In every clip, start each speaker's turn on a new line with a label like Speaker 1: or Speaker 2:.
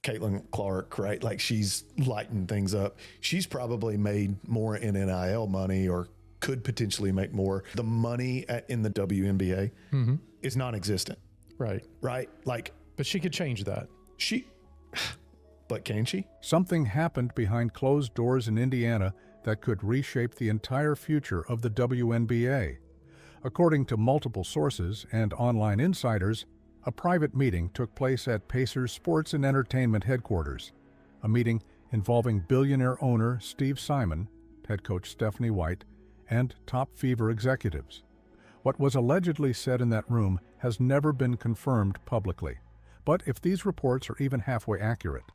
Speaker 1: Caitlin Clark, right? Like she's lighting things up. She's probably made more in NIL money or could potentially make more. The money in the WNBA is non-existent.
Speaker 2: Right.
Speaker 1: Right? Like,
Speaker 2: but she could change that.
Speaker 1: But can she?
Speaker 3: Something happened behind closed doors in Indiana that could reshape the entire future of the WNBA. According to multiple sources and online insiders, a private meeting took place at Pacers Sports and Entertainment headquarters, a meeting involving billionaire owner Steve Simon, head coach Stephanie White, and top Fever executives. What was allegedly said in that room has never been confirmed publicly. But if these reports are even halfway accurate,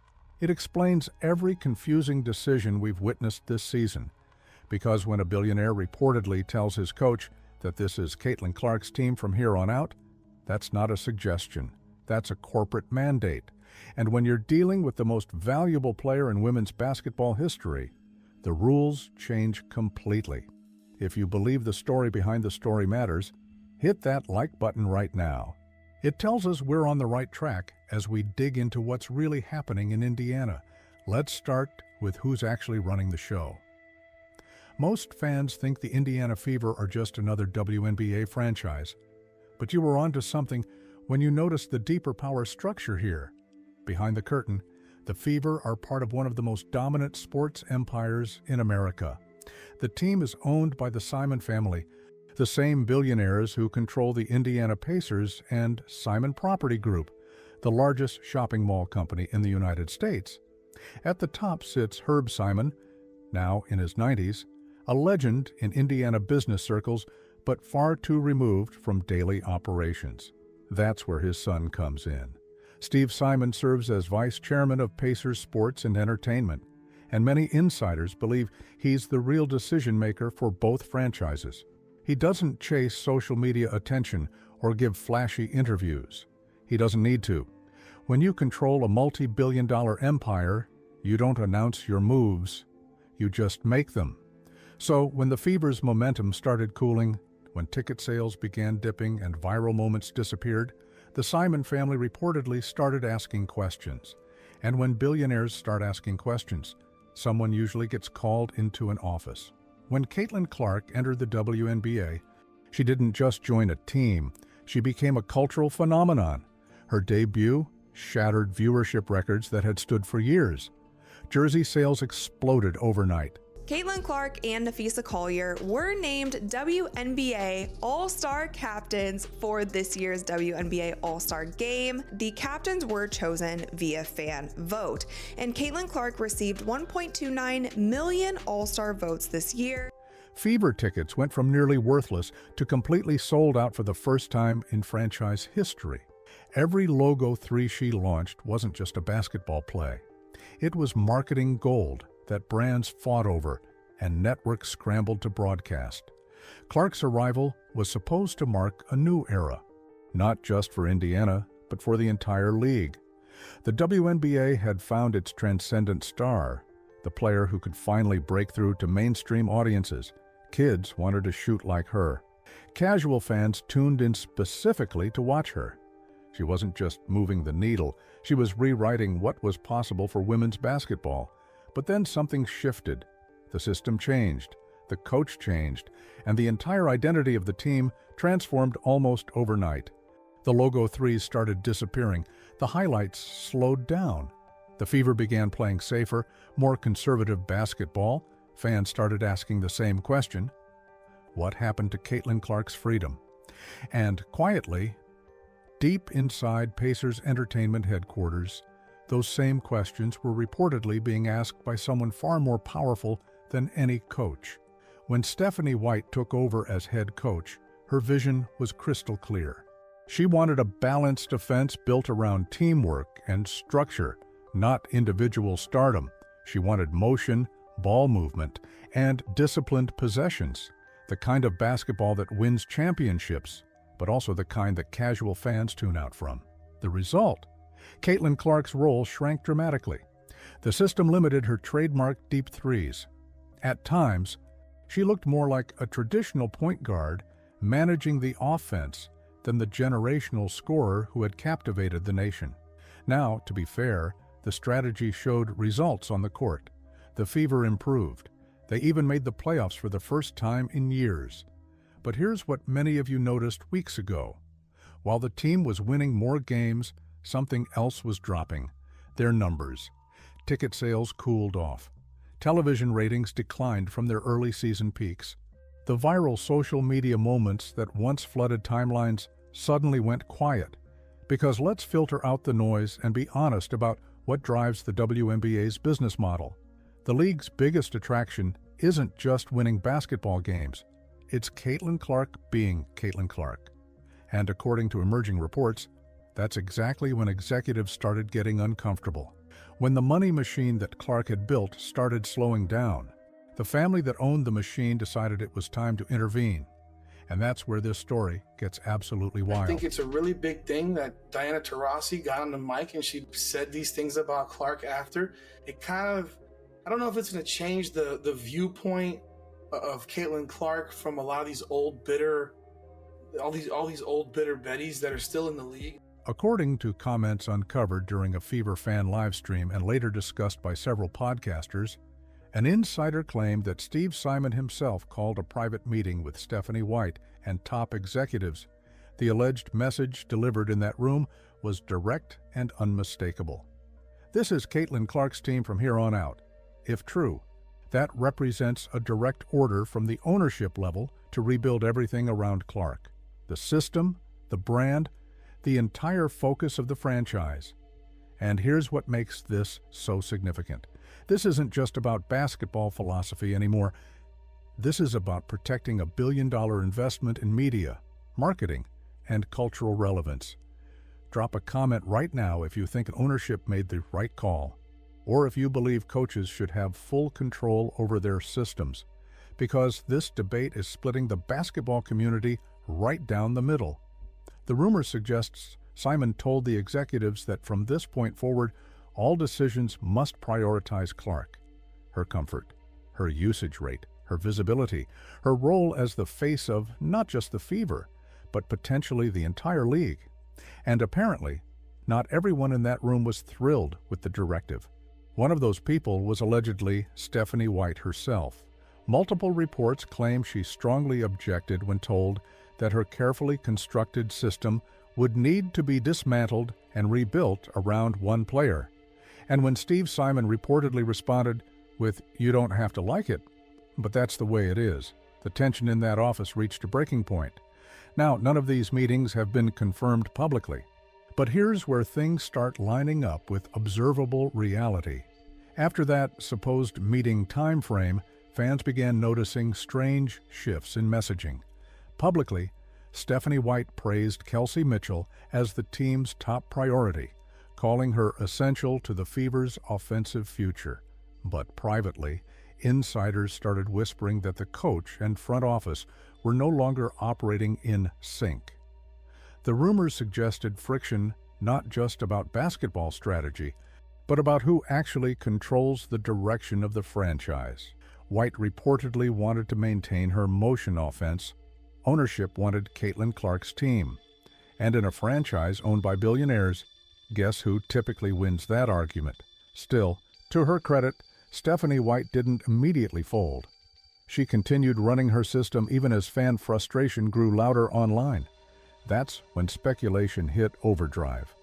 Speaker 3: it explains every confusing decision we've witnessed this season. Because when a billionaire reportedly tells his coach that this is Caitlin Clark's team from here on out, that's not a suggestion. That's a corporate mandate. And when you're dealing with the most valuable player in women's basketball history, the rules change completely. If you believe the story behind the story matters, hit that like button right now. It tells us we're on the right track as we dig into what's really happening in Indiana. Let's start with who's actually running the show. Most fans think the Indiana Fever are just another WNBA franchise. But you were onto something when you noticed the deeper power structure here. Behind the curtain, the Fever are part of one of the most dominant sports empires in America. The team is owned by the Simon family, the same billionaires who control the Indiana Pacers and Simon Property Group, the largest shopping mall company in the United States. At the top sits Herb Simon, now in his 90s, a legend in Indiana business circles, but far too removed from daily operations. That's where his son comes in. Steve Simon serves as vice chairman of Pacers Sports and Entertainment, and many insiders believe he's the real decision-maker for both franchises. He doesn't chase social media attention or give flashy interviews. He doesn't need to. When you control a multi-billion-dollar empire, you don't announce your moves, you just make them. So when the Fever's momentum started cooling, when ticket sales began dipping and viral moments disappeared, the Simon family reportedly started asking questions. And when billionaires start asking questions, someone usually gets called into an office. When Caitlin Clark entered the WNBA, she didn't just join a team, she became a cultural phenomenon. Her debut shattered viewership records that had stood for years. Jersey sales exploded overnight.
Speaker 4: Caitlin Clark and Nafisa Collier were named WNBA All-Star Captains for this year's WNBA All-Star Game. The captains were chosen via fan vote, and Caitlin Clark received 1.29 million All-Star votes this year.
Speaker 3: Fever tickets went from nearly worthless to completely sold out for the first time in franchise history. Every Logo 3 she launched wasn't just a basketball play. It was marketing gold that brands fought over and networks scrambled to broadcast. Clark's arrival was supposed to mark a new era, not just for Indiana, but for the entire league. The WNBA had found its transcendent star, the player who could finally break through to mainstream audiences. Kids wanted to shoot like her. Casual fans tuned in specifically to watch her. She wasn't just moving the needle, she was rewriting what was possible for women's basketball. But then something shifted. The system changed, the coach changed, and the entire identity of the team transformed almost overnight. The Logo 3s started disappearing. The highlights slowed down. The Fever began playing safer, more conservative basketball. Fans started asking the same question: what happened to Caitlin Clark's freedom? And quietly, deep inside Pacers Entertainment headquarters, those same questions were reportedly being asked by someone far more powerful than any coach. When Stephanie White took over as head coach, her vision was crystal clear. She wanted a balanced offense built around teamwork and structure, not individual stardom. She wanted motion, ball movement, and disciplined possessions, the kind of basketball that wins championships, but also the kind that casual fans tune out from. The result? Caitlin Clark's role shrank dramatically. The system limited her trademark deep threes. At times, she looked more like a traditional point guard managing the offense than the generational scorer who had captivated the nation. Now, to be fair, The strategy showed results on the court. The Fever improved. They even made the playoffs for the first time in years. But here's what many of you noticed weeks ago. While the team was winning more games, something else was dropping: their numbers. Ticket sales cooled off. Television ratings declined from their early season peaks. The viral social media moments that once flooded timelines suddenly went quiet. Because let's filter out the noise and be honest about what drives the WNBA's business model. The league's biggest attraction isn't just winning basketball games. It's Caitlin Clark being Caitlin Clark. And according to emerging reports, that's exactly when executives started getting uncomfortable. When the money machine that Clark had built started slowing down, the family that owned the machine decided it was time to intervene. And that's where this story gets absolutely wild.
Speaker 2: I think it's a really big thing that Diana Taurasi got on the mic and she said these things about Clark after. It kind of, I don't know if it's going to change the viewpoint of Caitlin Clark from a lot of these old bitter, all these old bitter Bettys that are still in the league.
Speaker 3: According to comments uncovered during a Fever fan livestream and later discussed by several podcasters, an insider claimed that Steve Simon himself called a private meeting with Stephanie White and top executives. The alleged message delivered in that room was direct and unmistakable. This is Caitlin Clark's team from here on out. If true, that represents a direct order from the ownership level to rebuild everything around Clark. The system, the brand, the entire focus of the franchise. And here's what makes this so significant. This isn't just about basketball philosophy anymore. This is about protecting a billion-dollar investment in media, marketing, and cultural relevance. Drop a comment right now if you think ownership made the right call, or if you believe coaches should have full control over their systems, because this debate is splitting the basketball community right down the middle. The rumor suggests Simon told the executives that from this point forward, all decisions must prioritize Clark, her comfort, her usage rate, her visibility, her role as the face of not just the Fever, but potentially the entire league. And apparently, not everyone in that room was thrilled with the directive. One of those people was allegedly Stephanie White herself. Multiple reports claim she strongly objected when told that her carefully constructed system would need to be dismantled and rebuilt around one player. And when Steve Simon reportedly responded with, "You don't have to like it, but that's the way it is," the tension in that office reached a breaking point. Now, none of these meetings have been confirmed publicly. But here's where things start lining up with observable reality. After that supposed meeting time frame, fans began noticing strange shifts in messaging. Publicly, Stephanie White praised Kelsey Mitchell as the team's top priority, calling her essential to the Fever's offensive future. But privately, insiders started whispering that the coach and front office were no longer operating in sync. The rumors suggested friction not just about basketball strategy, but about who actually controls the direction of the franchise. White reportedly wanted to maintain her motion offense. Ownership wanted Caitlin Clark's team. And in a franchise owned by billionaires, guess who typically wins that argument? Still, to her credit, Stephanie White didn't immediately fold. She continued running her system even as fan frustration grew louder online. That's when speculation hit overdrive.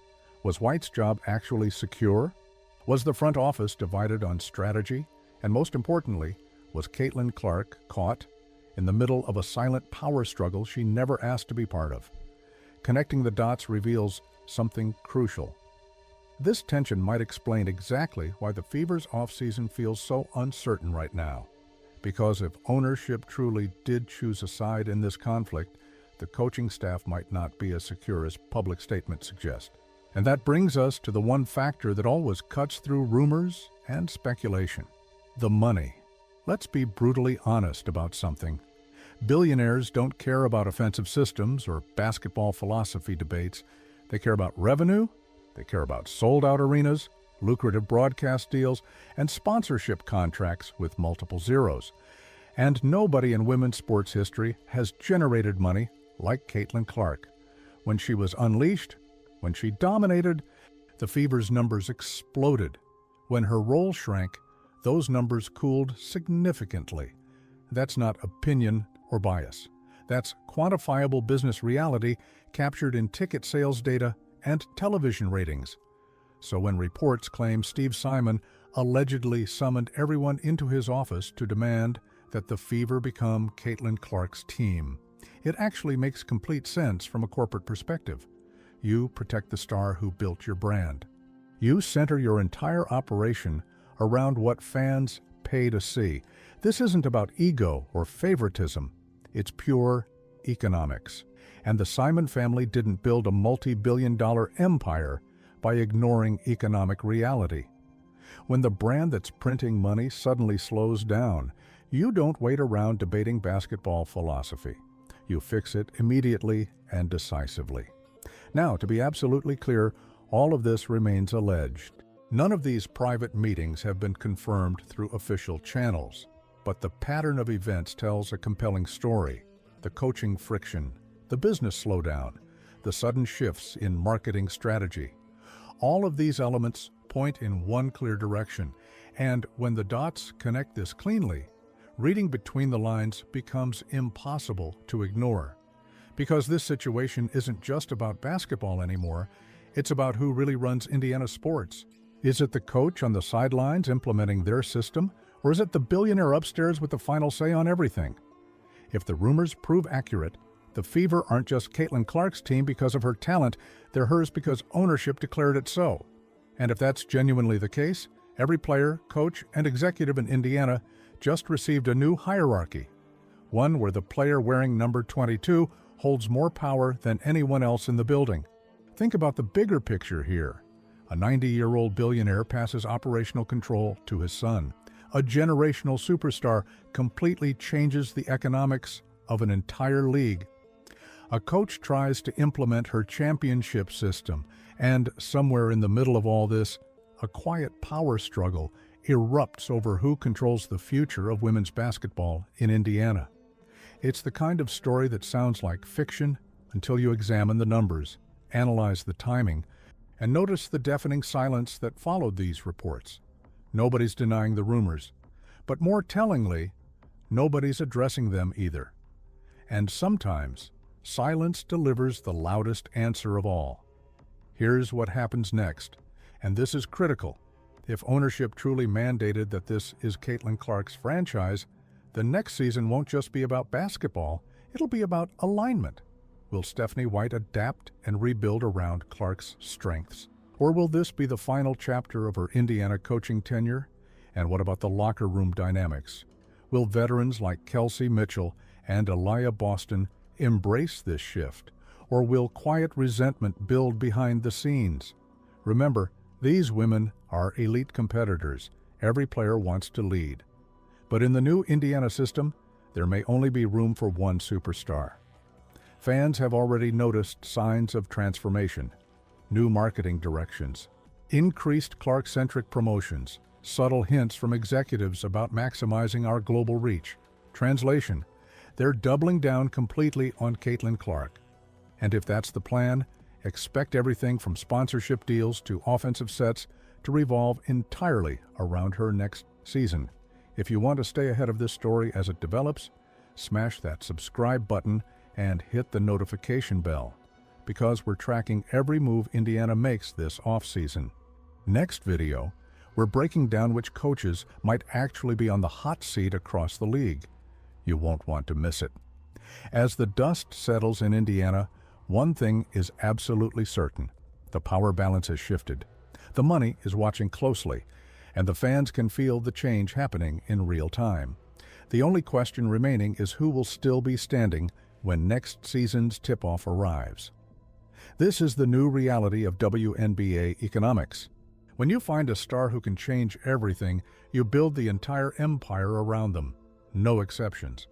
Speaker 3: Was White's job actually secure? Was the front office divided on strategy? And most importantly, was Caitlin Clark caught in the middle of a silent power struggle she never asked to be part of? Connecting the dots reveals something crucial. This tension might explain exactly why the Fever's offseason feels so uncertain right now. Because if ownership truly did choose a side in this conflict, the coaching staff might not be as secure as public statements suggest. And that brings us to the one factor that always cuts through rumors and speculation: the money. Let's be brutally honest about something. Billionaires don't care about offensive systems or basketball philosophy debates. They care about revenue, they care about sold-out arenas, lucrative broadcast deals, and sponsorship contracts with multiple zeros. And nobody in women's sports history has generated money like Caitlin Clark. When she was unleashed, when she dominated, The Fever's numbers exploded. When her role shrank, those numbers cooled significantly. That's not opinion or bias. That's quantifiable business reality captured in ticket sales data and television ratings. So when reports claim Steve Simon allegedly summoned everyone into his office to demand that the Fever become Caitlin Clark's team, it actually makes complete sense from a corporate perspective. You protect the star who built your brand. You center your entire operation around what fans pay to see. This isn't about ego or favoritism. It's pure economics. And the Simon family didn't build a multi-billion-dollar empire by ignoring economic reality. When the brand that's printing money suddenly slows down, you don't wait around debating basketball philosophy. You fix it immediately and decisively. Now, to be absolutely clear, all of this remains alleged. None of these private meetings have been confirmed through official channels, but the pattern of events tells a compelling story. The coaching friction, the business slowdown, the sudden shifts in marketing strategy. All of these elements point in one clear direction, and when the dots connect this cleanly, reading between the lines becomes impossible to ignore. Because this situation isn't just about basketball anymore, it's about who really runs Indiana sports. Is it the coach on the sidelines implementing their system, or is it the billionaire upstairs with the final say on everything? If the rumors prove accurate, the Fever aren't just Caitlin Clark's team because of her talent, they're hers because ownership declared it so. And if that's genuinely the case, every player, coach, and executive in Indiana just received a new hierarchy, one where the player wearing number 22 holds more power than anyone else in the building. Think about the bigger picture here. A 90-year-old billionaire passes operational control to his son. A generational superstar completely changes the economics of an entire league. A coach tries to implement her championship system, and somewhere in the middle of all this, a quiet power struggle erupts over who controls the future of women's basketball in Indiana. It's the kind of story that sounds like fiction until you examine the numbers, analyze the timing, and notice the deafening silence that followed these reports. Nobody's denying the rumors, but more tellingly, nobody's addressing them either. And sometimes, silence delivers the loudest answer of all. Here's what happens next, and this is critical. If ownership truly mandated that this is Caitlin Clark's franchise, the next season won't just be about basketball, it'll be about alignment. Will Stephanie White adapt and rebuild around Clark's strengths? Or will this be the final chapter of her Indiana coaching tenure? And what about the locker room dynamics? Will veterans like Kelsey Mitchell and Aaliyah Boston embrace this shift? Or will quiet resentment build behind the scenes? Remember, these women are elite competitors. Every player wants to lead. But in the new Indiana system, there may only be room for one superstar. Fans have already noticed signs of transformation, new marketing directions, increased Clark-centric promotions, subtle hints from executives about maximizing our global reach. Translation: they're doubling down completely on Caitlin Clark. And if that's the plan, expect everything from sponsorship deals to offensive sets to revolve entirely around her next season. If you want to stay ahead of this story as it develops, smash that subscribe button and hit the notification bell, because we're tracking every move Indiana makes this offseason. Next video, we're breaking down which coaches might actually be on the hot seat across the league. You won't want to miss it. As the dust settles in Indiana, one thing is absolutely certain: the power balance has shifted. The money is watching closely, and the fans can feel the change happening in real time. The only question remaining is who will still be standing when next season's tip-off arrives. This is the new reality of WNBA economics. When you find a star who can change everything, you build the entire empire around them. No exceptions.